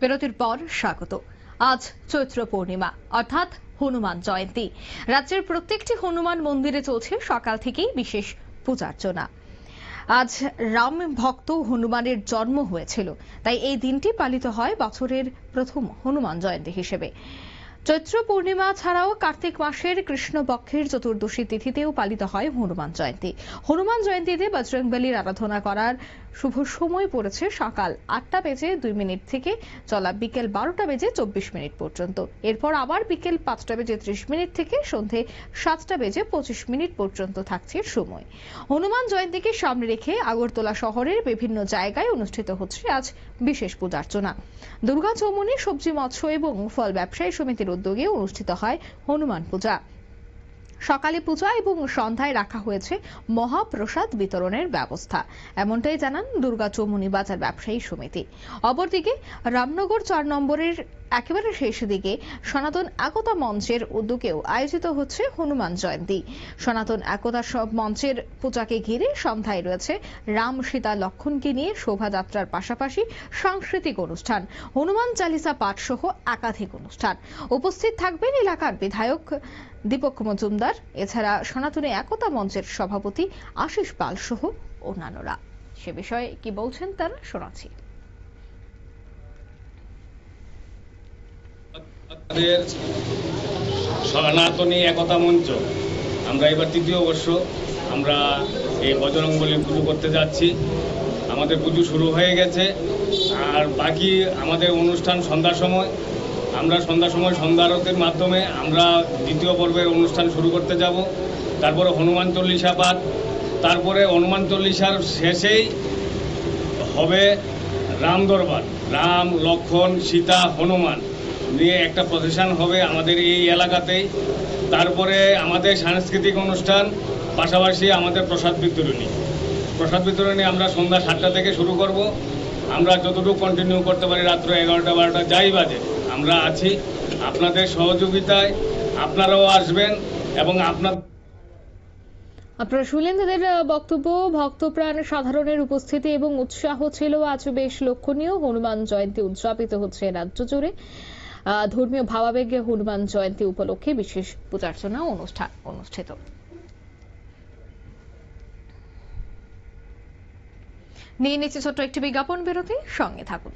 বিরতির পর স্বাগত। আজ চৈত্র পূর্ণিমা অর্থাৎ হনুমান জয়ন্তী। রাজ্যের প্রত্যেকটি হনুমান মন্দিরে চলছে সকাল থেকেই বিশেষ পূজার্চনা। আজ রাম ভক্ত হনুমানের জন্ম হয়েছিল, তাই এই দিনটি পালিত হয় বছরের প্রথম হনুমান জয়ন্তী হিসেবে। চৈত্র পূর্ণিমা ছাড়াও কার্তিক মাসের কৃষ্ণপক্ষের চতুর্দশী তিথিতেও পালিত হয় হনুমান জয়ন্তী। হনুমান জয়ন্তীতে বজরংবলীর আরাধনা করার শুভ সময় পড়েছে সকাল 8:02 থেকে চলা বিকেল 12:24 পর্যন্ত। এরপর আবার বিকেল 5:30 থেকে সন্ধে 7:25 পর্যন্ত থাকছে সময়। হনুমান জয়ন্তীকে সামনে রেখে আগরতলা শহরের বিভিন্ন জায়গায় অনুষ্ঠিত হচ্ছে আজ বিশেষ পূজার্চনা। দুর্গা চৌমুহনী সবজি মৎস্য এবং ফল ব্যবসায়ী সমিতির উদ্যোগে অনুষ্ঠিত হয় হনুমান পূজা। সকালে পূজা এবং সন্ধ্যায় রাখা হয়েছে মহাপ্রসাদ বিতরণের ব্যবস্থা, এমনটাই জানান দুর্গা চৌমুহনী বাজার ব্যবসায়ী সমিতি। অপরদিকে রামনগর 4 নম্বরের একেবারে শেষ দিকে সনাতন একতা মঞ্চের উদ্যোগেও আয়োজিত হচ্ছে হনুমান জয়ন্তী। সনাতন একতা মঞ্চের পূজাকে ঘিরে সন্ধ্যায় রয়েছে রাম সীতা লক্ষণকে নিয়ে শোভাযাত্রার পাশাপাশি সাংস্কৃতিক অনুষ্ঠান, হনুমান চালিসা পাঠ সহ একাধিক অনুষ্ঠান। উপস্থিত থাকবেন এলাকার বিধায়ক দীপক মজুমদার, এছাড়া সনাতনী একতা মঞ্চের সভাপতি আশিস পাল সহ অন্যান্যরা। সে বিষয়ে কি বলছেন তারা শোনাচ্ছি। সনাতনী একতা মঞ্চ আমরা এবার 3য় বর্ষ আমরা এই বজরংবলী পুজো করতে যাচ্ছি। আমাদের পুজো শুরু হয়ে গেছে, আর বাকি আমাদের অনুষ্ঠান সন্ধ্যার সময়। আমরা সন্ধ্যা আরতির মাধ্যমে আমরা 2য় পর্বের অনুষ্ঠান শুরু করতে যাব। তারপরে হনুমান চল্লিশা পাঠ, তারপরে হনুমান চল্লিশার শেষেই হবে রাম দরবার। রাম, লক্ষণ, সীতা, হনুমান নিয়ে একটা প্রসেশন হবে আমাদের এই এলাকাতেই। তারপরে আমাদের সাংস্কৃতিক অনুষ্ঠান, পাশাপাশি আমাদের প্রসাদ বিতরণী আমরা সন্ধ্যা 7টা থেকে শুরু করব। আমরা যতটুকু কন্টিনিউ করতে পারি রাত্র 11টা 12টা যাই বাজে আমরা আছি। আপনাদের সহযোগিতায় আপনারাও আসবেন এবং আপনারা শুনলেন তাদের বক্তব্য। ভক্তপ্রাণ সাধারণের উপস্থিতি এবং উৎসাহ ছিল আজ বেশ লক্ষণীয়। হনুমান জয়ন্তী উদযাপিত হচ্ছে রাজ্য জুড়ে। ধর্মীয় ভাবাবেগে হনুমান জয়ন্তী উপলক্ষে বিশেষ পূজার্চনা অনুষ্ঠান অনুষ্ঠিত। নিয়ে নিচ্ছে ছোট্ট একটি বিজ্ঞাপন বিরতি, সঙ্গে থাকুন।